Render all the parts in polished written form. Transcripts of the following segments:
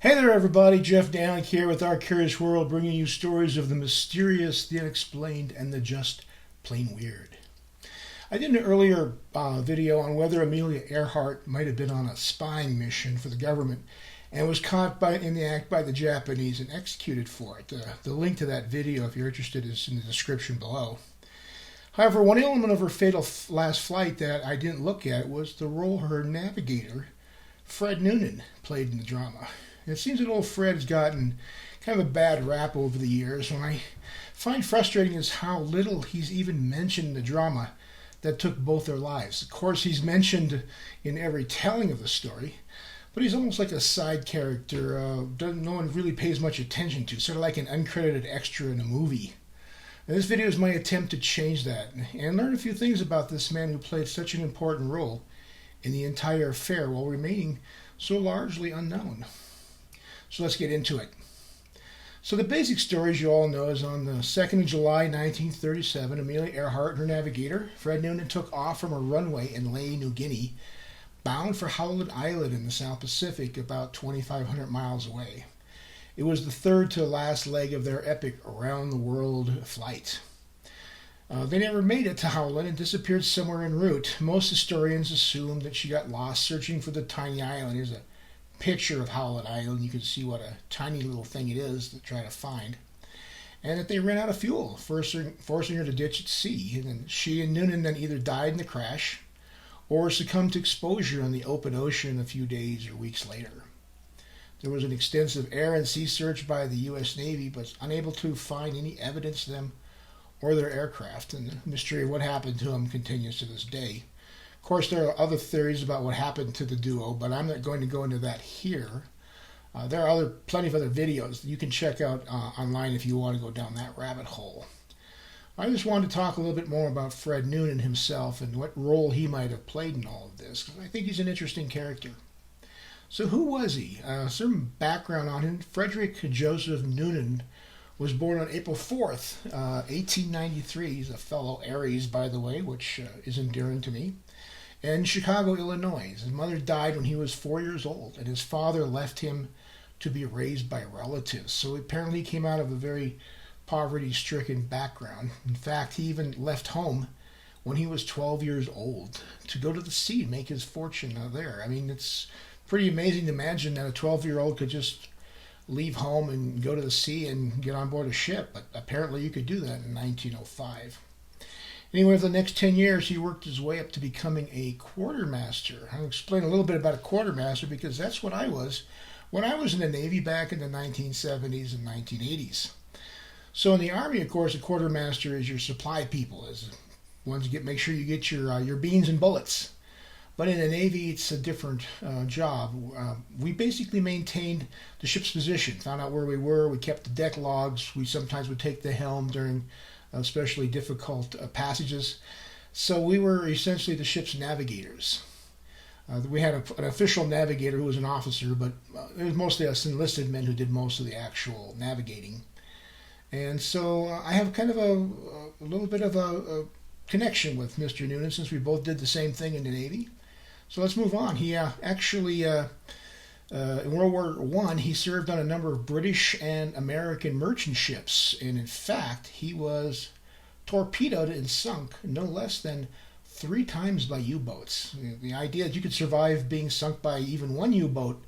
Hey there, everybody. Jeff Downick here with Our Curious World, bringing you stories of the mysterious, the unexplained, and the just plain weird. I did an earlier video on whether Amelia Earhart might have been on a spying mission for the government and was caught in the act by the Japanese and executed for it. The link to that video, if you're interested, is in the description below. However, one element of her fatal last flight that I didn't look at was the role her navigator, Fred Noonan, played in the drama. It seems that old Fred has gotten kind of a bad rap over the years. What I find frustrating is how little he's even mentioned in the drama that took both their lives. Of course, he's mentioned in every telling of the story, but he's almost like a side character no one really pays much attention to, sort of like an uncredited extra in a movie. And this video is my attempt to change that and learn a few things about this man who played such an important role in the entire affair while remaining so largely unknown. So let's get into it. So the basic story, as you all know, is on the 2nd of July, 1937, Amelia Earhart and her navigator, Fred Noonan, took off from a runway in Lae, New Guinea, bound for Howland Island in the South Pacific, about 2,500 miles away. It was the third to last leg of their epic around-the-world flight. They never made it to Howland and disappeared somewhere en route. Most historians assume that she got lost searching for the tiny island. Here's a picture of Howland Island. You can see what a tiny little thing it is to try to find. And that they ran out of fuel, forcing her to ditch at sea. And then she and Noonan then either died in the crash or succumbed to exposure on the open ocean a few days or weeks later. There was an extensive air and sea search by the U.S. Navy, but unable to find any evidence of them or their aircraft. And the mystery of what happened to them continues to this day. Of course, there are other theories about what happened to the duo, but I'm not going to go into that here. There are plenty of other videos that you can check out online if you want to go down that rabbit hole. I just wanted to talk a little bit more about Fred Noonan himself and what role he might have played in all of this, because I think he's an interesting character. So who was he? Some background on him. Frederick Joseph Noonan was born on April 4th, 1893. He's a fellow Aries, by the way, which is endearing to me. In Chicago, Illinois. His mother died when he was 4 years old, and his father left him to be raised by relatives. So apparently he came out of a very poverty-stricken background. In fact, he even left home when he was 12 years old to go to the sea and make his fortune there. I mean, it's pretty amazing to imagine that a 12-year-old could just leave home and go to the sea and get on board a ship, but apparently you could do that in 1905. Anyway, for the next 10 years, he worked his way up to becoming a quartermaster. I'll explain a little bit about a quartermaster because that's what I was when I was in the Navy back in the 1970s and 1980s. So in the Army, of course, a quartermaster is your supply people, is ones make sure you get your beans and bullets. But in the Navy, it's a different job. We basically maintained the ship's position, found out where we were, we kept the deck logs, we sometimes would take the helm during especially difficult passages. So we were essentially the ship's navigators. We had an official navigator who was an officer, but it was mostly us enlisted men who did most of the actual navigating. And so I have kind of a little bit of a connection with Mr. Noonan since we both did the same thing in the Navy. So let's move on. He actually, in World War I, he served on a number of British and American merchant ships. And in fact, he was torpedoed and sunk no less than 3 times by U-boats. The idea that you could survive being sunk by even one U-boat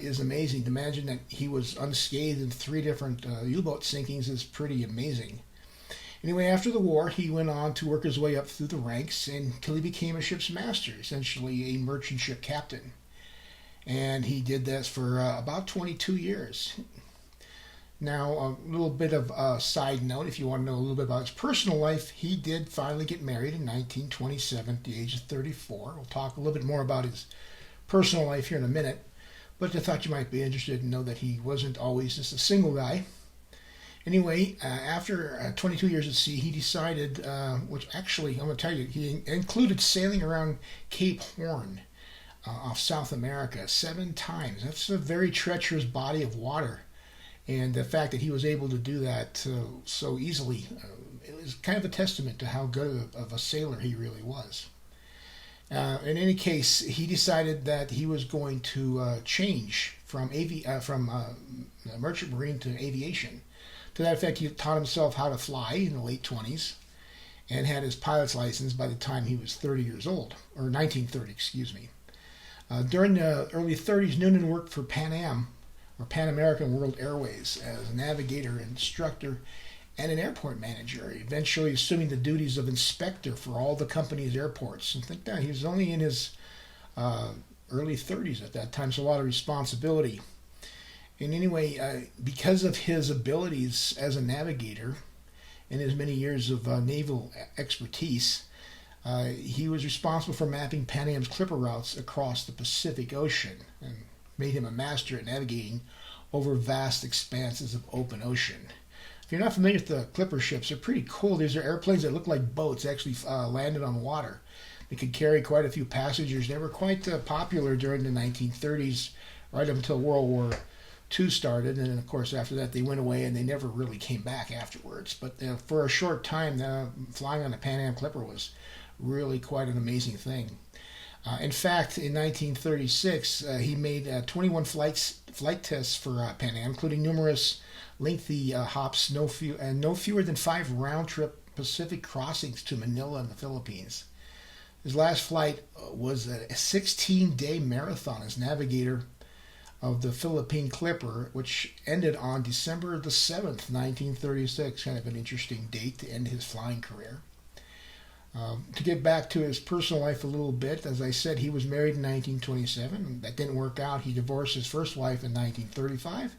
is amazing. To imagine that he was unscathed in 3 different U-boat sinkings is pretty amazing. Anyway, after the war, he went on to work his way up through the ranks until he became a ship's master, essentially a merchant ship captain. And he did this for about 22 years. Now, a little bit of a side note, if you want to know a little bit about his personal life, he did finally get married in 1927 at the age of 34. We'll talk a little bit more about his personal life here in a minute, but I thought you might be interested to know that he wasn't always just a single guy. Anyway, after 22 years at sea, he decided, which actually, I'm going to tell you, he included sailing around Cape Horn off South America 7 times. That's a very treacherous body of water. And the fact that he was able to do that so easily, it was kind of a testament to how good of a sailor he really was. In any case, he decided that he was going to change from merchant marine to aviation. To that effect, he taught himself how to fly in the late 20s and had his pilot's license by the time he was 30 years old, or 1930, excuse me. During the early 30s, Noonan worked for Pan Am, or Pan American World Airways, as a navigator, instructor, and an airport manager, eventually assuming the duties of inspector for all the company's airports. And think that he was only in his early 30s at that time, so a lot of responsibility. And anyway, because of his abilities as a navigator and his many years of naval expertise, he was responsible for mapping Pan Am's clipper routes across the Pacific Ocean and made him a master at navigating over vast expanses of open ocean. If you're not familiar with the clipper ships, they're pretty cool. These are airplanes that look like boats, actually landed on water. They could carry quite a few passengers. They were quite popular during the 1930s, right up until World War II started. And then, of course, after that, they went away and they never really came back afterwards. But for a short time, flying on a Pan Am Clipper was really quite an amazing thing. In fact, in 1936, he made 21 flight tests for Pan Am, including numerous lengthy hops, no fewer than 5 round-trip Pacific crossings to Manila in the Philippines. His last flight was a 16-day marathon as navigator of the Philippine Clipper, which ended on December the 7th, 1936. Kind of an interesting date to end his flying career. To get back to his personal life a little bit, as I said, he was married in 1927. That didn't work out. He divorced his first wife in 1935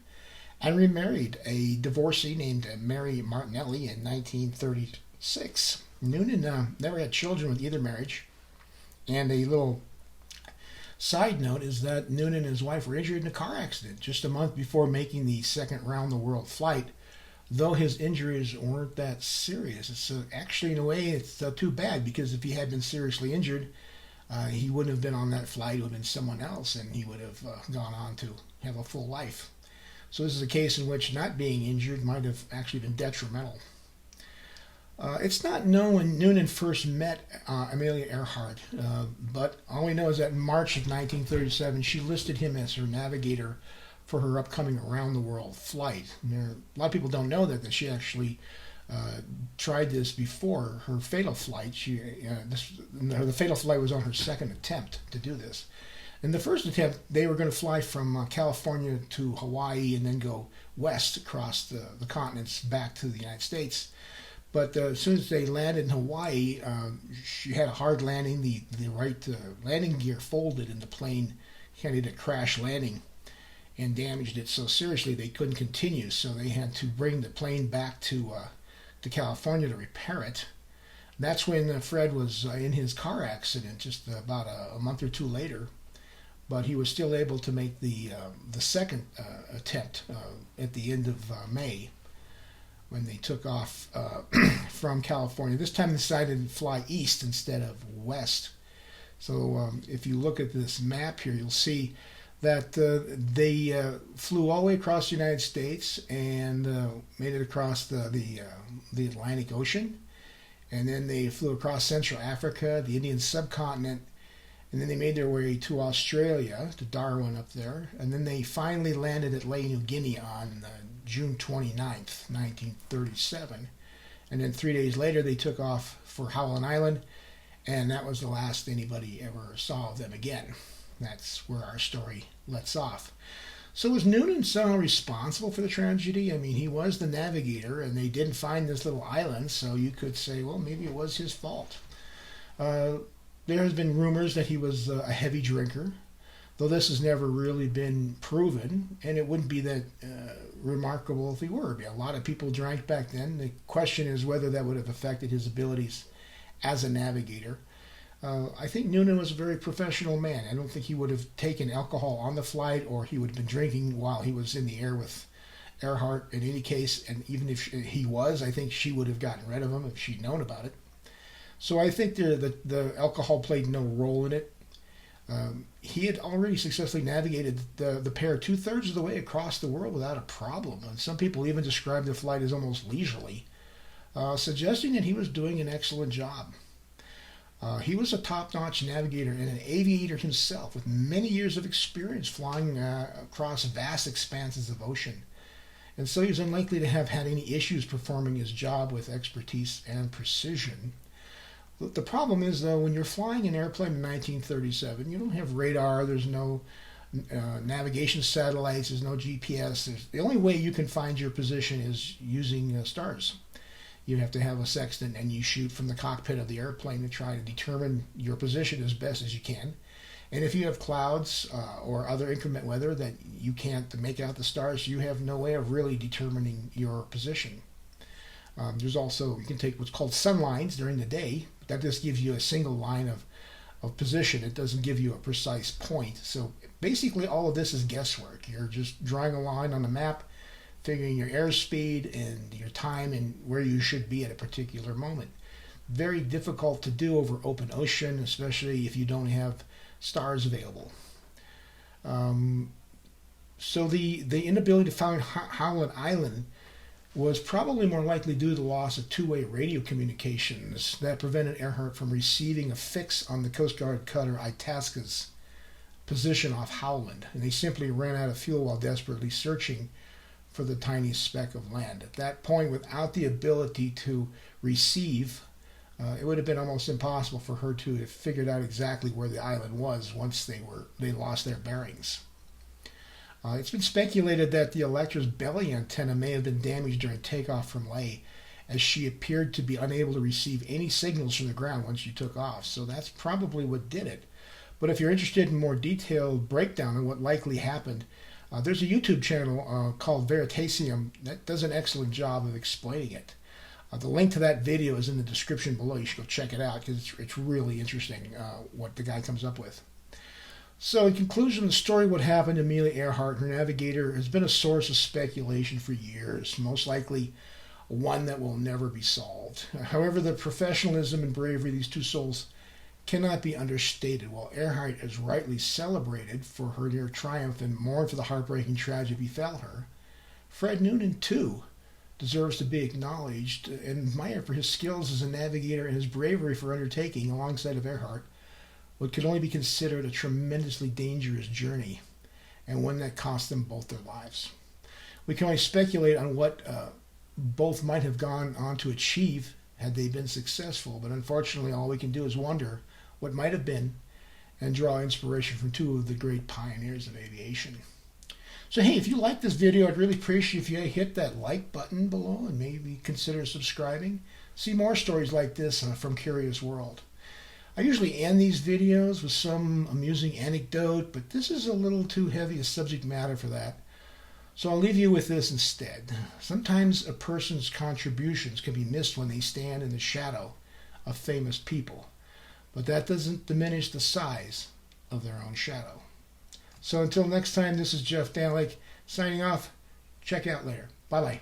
and remarried a divorcee named Mary Martinelli in 1936. Noonan never had children with either marriage. And a little side note is that Noonan and his wife were injured in a car accident just a month before making the second round-the-world flight, though his injuries weren't that serious. It's actually, in a way, it's too bad, because if he had been seriously injured, he wouldn't have been on that flight. It would have been someone else, and he would have gone on to have a full life. So this is a case in which not being injured might have actually been detrimental. It's not known when Noonan first met Amelia Earhart, but all we know is that in March of 1937, she listed him as her navigator for her upcoming around-the-world flight. A lot of people don't know that she actually tried this before her fatal flight. The fatal flight was on her second attempt to do this. In the first attempt, they were going to fly from California to Hawaii and then go west across the continents back to the United States. But as soon as they landed in Hawaii, she had a hard landing. The right landing gear folded and the plane kind of did a crash landing and damaged it so seriously they couldn't continue. So they had to bring the plane back to California to repair it. That's when Fred was in his car accident just about a month or two later. But he was still able to make the second attempt at the end of May, when they took off from California. This time they decided to fly east instead of west. So if you look at this map here, you'll see that they flew all the way across the United States and made it across the Atlantic Ocean. And then they flew across Central Africa, the Indian subcontinent, and then they made their way to Australia, to Darwin up there. And then they finally landed at New Guinea on June 29th, 1937. And then 3 days later, they took off for Howland Island, and that was the last anybody ever saw of them again. That's where our story lets off. So was Noonan somehow responsible for the tragedy? I mean, he was the navigator, and they didn't find this little island, so you could say, well, maybe it was his fault. There has been rumors that he was a heavy drinker, though this has never really been proven, and it wouldn't be that remarkable if he were. A lot of people drank back then. The question is whether that would have affected his abilities as a navigator. I think Noonan was a very professional man. I don't think he would have taken alcohol on the flight, or he would have been drinking while he was in the air with Earhart in any case. And even if he was, I think she would have gotten rid of him if she'd known about it. So I think the alcohol played no role in it. He had already successfully navigated the pair 2/3 of the way across the world without a problem. And some people even described the flight as almost leisurely, suggesting that he was doing an excellent job. He was a top-notch navigator and an aviator himself with many years of experience flying across vast expanses of ocean. And so he was unlikely to have had any issues performing his job with expertise and precision. The problem is, though, when you're flying an airplane in 1937, you don't have radar, there's no navigation satellites, there's no GPS. The only way you can find your position is using stars. You have to have a sextant and you shoot from the cockpit of the airplane to try to determine your position as best as you can. And if you have clouds or other inclement weather that you can't make out the stars, you have no way of really determining your position. There's also, you can take what's called sun lines during the day. That just gives you a single line of position. It doesn't give you a precise point. So basically all of this is guesswork. You're just drawing a line on the map, figuring your airspeed and your time and where you should be at a particular moment. Very difficult to do over open ocean, especially if you don't have stars available. So the inability to find Howland Island was probably more likely due to the loss of two-way radio communications that prevented Earhart from receiving a fix on the Coast Guard cutter Itasca's position off Howland, and they simply ran out of fuel while desperately searching for the tiny speck of land. At that point, without the ability to receive, it would have been almost impossible for her to have figured out exactly where the island was once they lost their bearings. It's been speculated that the Electra's belly antenna may have been damaged during takeoff from Lae, as she appeared to be unable to receive any signals from the ground once she took off. So that's probably what did it. But if you're interested in more detailed breakdown on what likely happened, there's a YouTube channel called Veritasium that does an excellent job of explaining it. The link to that video is in the description below. You should go check it out because it's really interesting what the guy comes up with. So in conclusion, the story of what happened to Amelia Earhart, her navigator, has been a source of speculation for years, most likely one that will never be solved. However, the professionalism and bravery of these two souls cannot be understated. While Earhart is rightly celebrated for her near triumph and mourned for the heartbreaking tragedy befell her, Fred Noonan, too, deserves to be acknowledged and admired for his skills as a navigator and his bravery for undertaking, alongside of Earhart, what could only be considered a tremendously dangerous journey, and one that cost them both their lives. We can only speculate on what both might have gone on to achieve had they been successful, but unfortunately all we can do is wonder what might have been and draw inspiration from two of the great pioneers of aviation. So hey, if you like this video, I'd really appreciate if you hit that like button below and maybe consider subscribing. See more stories like this from Curious World. I usually end these videos with some amusing anecdote, but this is a little too heavy a subject matter for that. So I'll leave you with this instead. Sometimes a person's contributions can be missed when they stand in the shadow of famous people, but that doesn't diminish the size of their own shadow. So until next time, this is Jeff Danlick signing off. Check out later. Bye-bye.